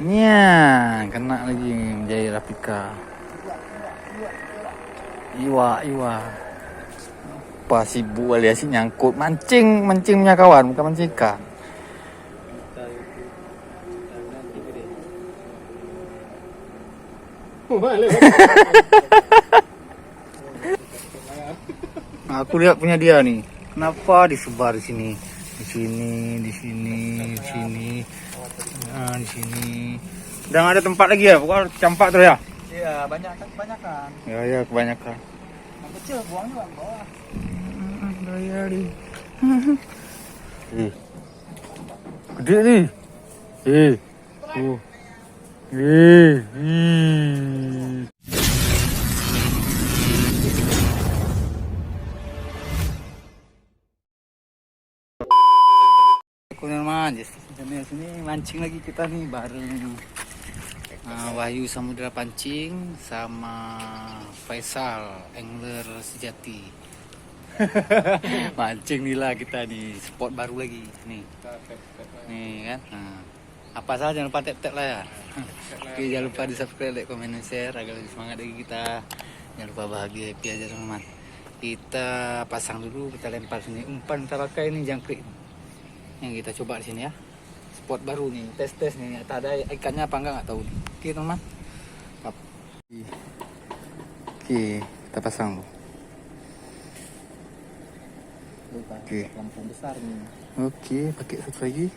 Nya, kena lagi menjahit Rafika. Iwa. Apa sibuk alias nyangkut mancingnya kawan, bukan mancing ikan. Aku lihat punya dia nih. Kenapa disebar di sini? Di sini. Nah, di sini. Udah nggak ada tempat lagi ya? Pokoknya campak terus ya? Iya, kebanyakan. Ya, kebanyakan. Yang kecil buang juga ke bawah. Gaya di. Gede nih. Aja sini mancing lagi kita nih bareng Wahyu Samudra Pancing sama Faisal Angler Sejati. Mancing nih lah kita di spot baru lagi nih kan. Apa saja jangan lupa tap lah ya. Oke, jangan lupa di subscribe, like, komen, dan share agar lebih semangat lagi kita. Jangan lupa bahagia, happy aja teman-teman. Kita pasang dulu, kita lempar sini umpan, kita pakai ini jangkrik yang kita coba di sini ya. Spot baru nih, tes nih. Tak ada ikannya apa enggak tahu. Oke teman. Oke, kita pasang. Oke. Lampu besar nih. Oke, pakai satu lagi.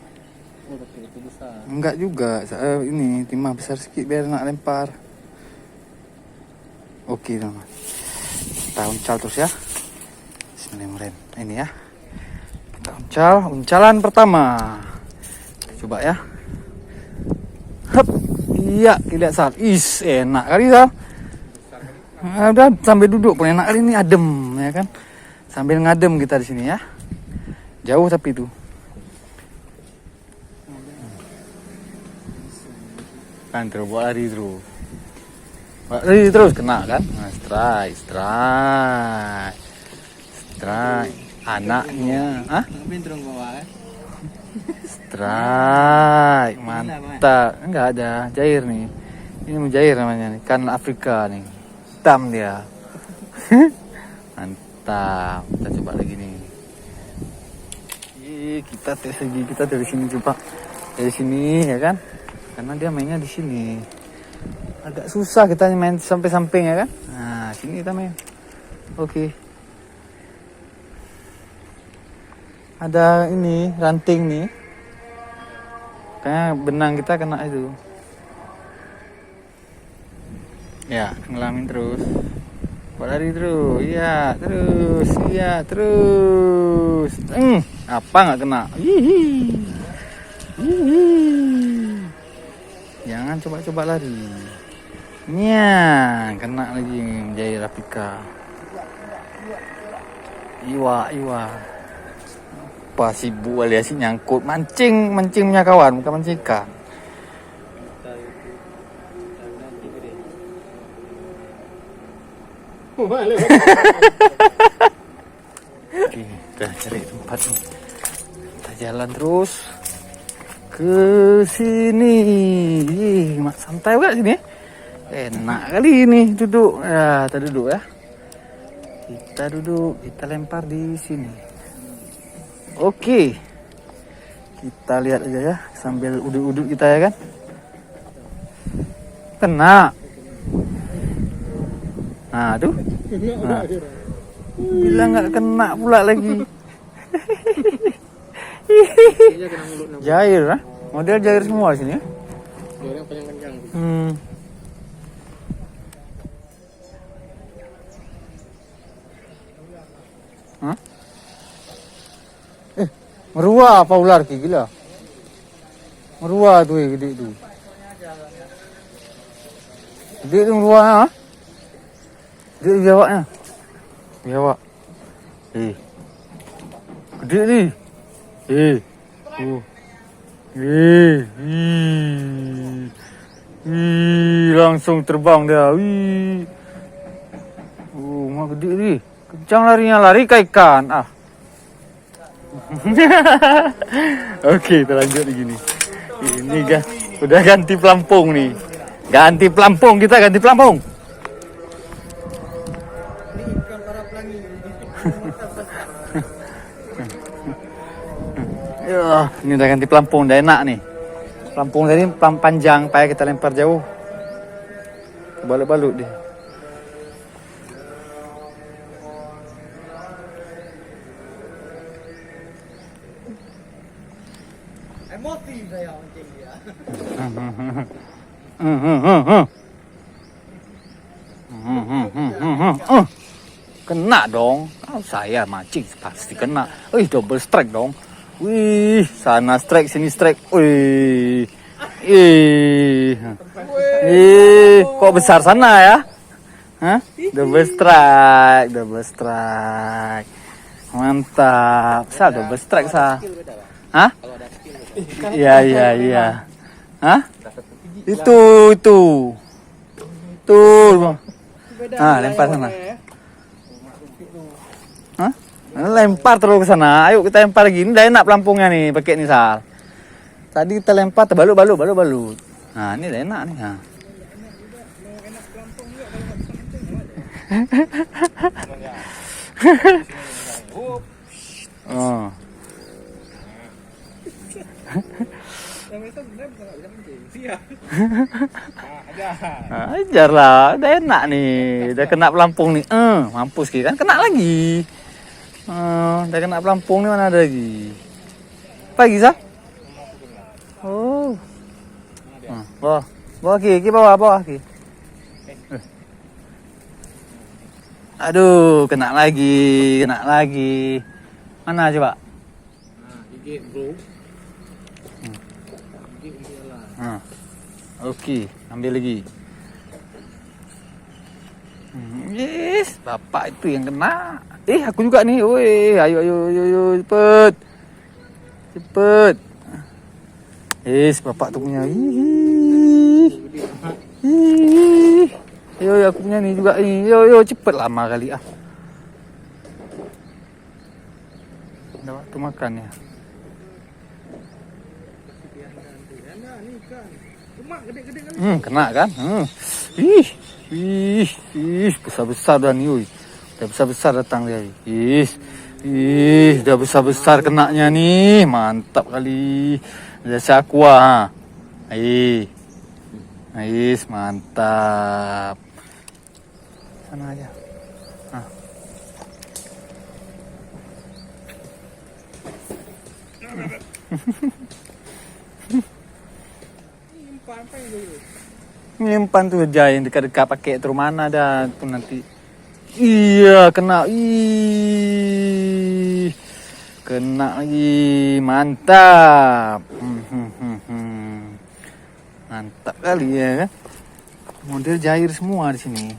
Oh, pakai itu besar. Enggak juga, ini timah besar sedikit biar nak lempar. Oke teman. Kita uncal terus ya. Bismillahirrahmanirrahim. Ini ya. Kita uncalan pertama. Kita coba ya. Hup. Iya, lihat Sal. Enak kali Sal. Udah sambil duduk pun enak kali ini, adem ya kan. Sambil ngadem kita di sini ya. Jauh tapi itu. Kan terus buat lari terus. Lari terus kena kan? Nah, strike. Anaknya, Bintang bawah kan? Strike, mantap. Enggak ada, jair nih. Ini mujair namanya nih, kan Afrika nih. Hitam dia. Mantap. Kita coba lagi nih. Kita tes lagi, kita dari sini coba. Dari sini ya kan? Karena dia mainnya di sini. Agak susah kita main sampai samping ya kan? Nah, sini kita main. Oke. Ada ini ranting nih. Kayaknya benang kita kena itu. Ya, ngelamin terus. Buat lari terus. Iya, terus. Apa nggak kena? Hihi. Jangan coba-coba lari. Nya, kena lagi menjahit Rafika. Iwa. Apa sibuk alias nyangkut mancingnya kawan, bukan mancing ikan. Oke, kita cari tempat nih. Kita jalan terus ke sini. Santai banget sini. Enak kali ini duduk. Ya, kita duduk ya. Kita lempar di sini. Oke, kita lihat aja ya sambil uduk-uduk kita ya kan. Kena. Nah tuh. Nah. Bilang nggak kena pula lagi. Jair, model jair semua sini ya. Yang panjang-panjang. Hah? Merua apa ular ki gila? Merua tuh gede tu. Gede tu merua ha? Gede jawabnya. Jawab. Gede ni. Langsung terbang dia. Mah gede ni. Kencang larinya, lari kayak ikan. Oke, kita lanjut begini. Ini guys, Udah ganti pelampung nih. Ganti pelampung, kita ganti pelampung. Ini ikan para pelangi. Ya, ini udah ganti pelampung, udah enak nih. Pelampung tadi panjang, payah kita lempar jauh. Balut-balut dia. Emosi saya mancing dia. Kena dong. Saya mancing pasti kena. Double strike dong. Wih, sana strike, sini strike. Wih. Kok besar sana ya? Hah? Double strike, double strike. Mantap. Double strike Hah? Iya. Hah? Itu. Tuh. Lempar sana. Hah? Lempar terus ke sana. Ayo kita lempar lagi. Ini udah enak pelampungnya nih, pakai nih Sal. Tadi kita lempar terbalut. Nah, ini udah enak nih. Nah. Oh. Ajar lah, udah enak nih, udah kena pelampung nih. Mampus kan, kena lagi. Udah kena pelampung nih, mana ada lagi? Pagi sah? Oh. Bawa ki bawa ki. Aduh, kena lagi. Mana coba? Gigi bro. Oke, ambil lagi. Yes, bapak itu yang kena. Aku juga nih. Woi, ayo, cepet. Yes, bapak tuh punya. Yo, aku punya nih juga. Yo, cepet, lama kali ah. Udah waktu makan ya. Kena kan? Besar-besar dah nih, uy. Udah besar-besar datang dia. Udah besar-besar kenanya nih. Mantap kali. Udah aqua. Mantap. Sana aja. Nyimpan tuh aja yang dekat-dekat pakai terus mana dah tuh nanti. Iya, kena. Kena lagi. Mantap. Mantap kali ya kan. Model jair semua di sini.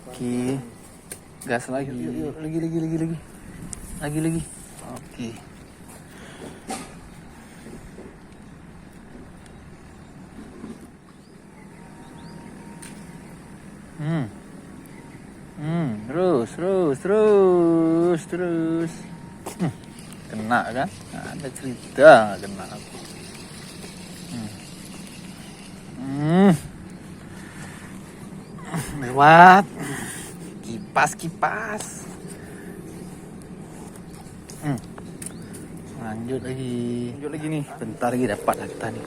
Oke. Gas lagi. Yuk, lagi. Oke. Terus. Kena kan? Ada cerita kena aku. Lewat. Kipas. Lanjut lagi nih. Bentar lagi dapat lah kita nih.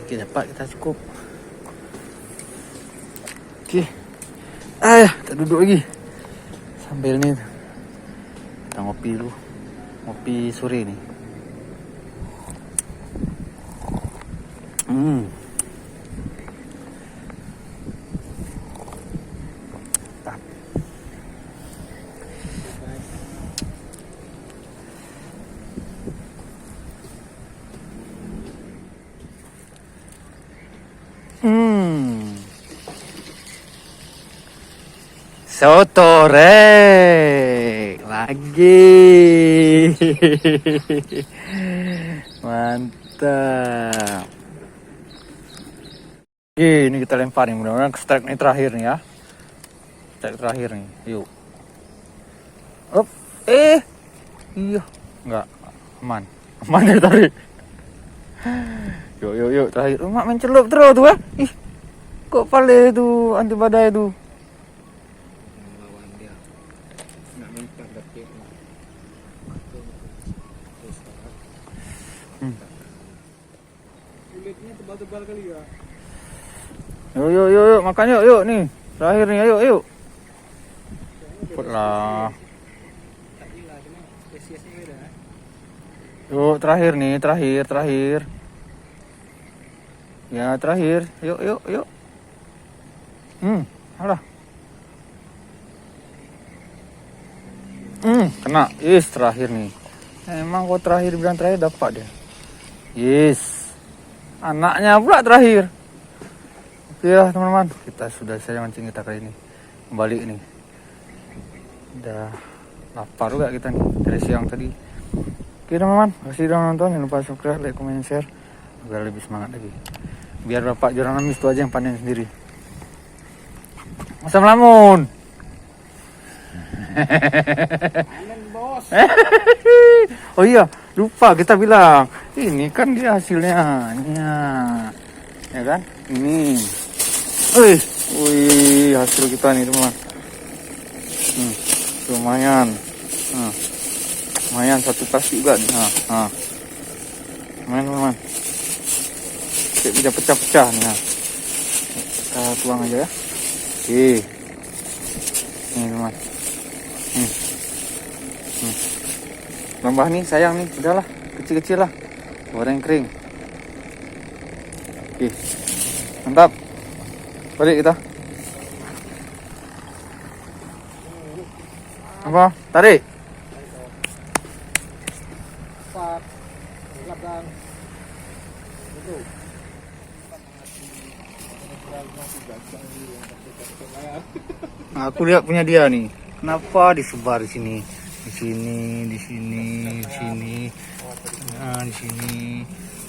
Kita cukup. Oke. Kita duduk lagi. Sambil nih kita ngopi dulu. Ngopi sore nih. Soto rek lagi. Mantap. Oke, ini kita lempar nih, mudah-mudahan strike nih terakhir nih ya. Strike terakhir nih. Yuk. Up. Iya. Enggak. Aman dari tadi. Yuk, terakhir. Mak main celup terus tuh, Ih, kok pale tu anti badai tu. Lawan dia. Nak minta detik lah. Kulitnya tebal-tebal kali ya. Yuk, makan yuk nih. Terakhir nih, yuk. Cepatlah. Tak gila, cuma spesiesnya beda. Yuk, terakhir nih, terakhir. Ya, terakhir. Yuk. Alah. Kena. Yes, terakhir nih. Emang kok terakhir bilang terakhir dapat dia. Yes. Anaknya pula terakhir. Oke lah teman-teman, kita sudah selesai mancing kita kali ini. Balik nih. Udah lapar juga kita nih dari siang tadi. Oke teman-teman, kasih udah nonton. Jangan lupa subscribe, like, comment, share agar lebih semangat lagi. Biar bapak Joran Amis itu aja yang panen sendiri. Asam lamun. Panen bos. Oh iya, lupa kita bilang. Ini kan dia hasilnya. Ya kan? Ini. Wih, hasil kita nih teman. Lumayan. Lumayan satu plastik juga nih. Lumayan teman. Kayak bisa pecah-pecah nih. Kita tuang aja ya. Oke. Nih teman. Tambah nih sayang nih, udahlah kecil-kecil lah, goreng kering. Oke, mantap. Balik kita. Apa? Tarik. Cepat. Belakang. Itu. Aku lihat punya dia nih. Kenapa disebar di sini? Di sini. Nah, di sini.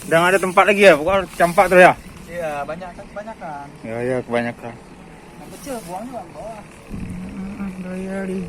Udah nggak ada tempat lagi ya? Pokoknya campak terus ya? Iya, kebanyakan. Ya, kebanyakan. Yang kecil buang juga ke bawah. Gaya di.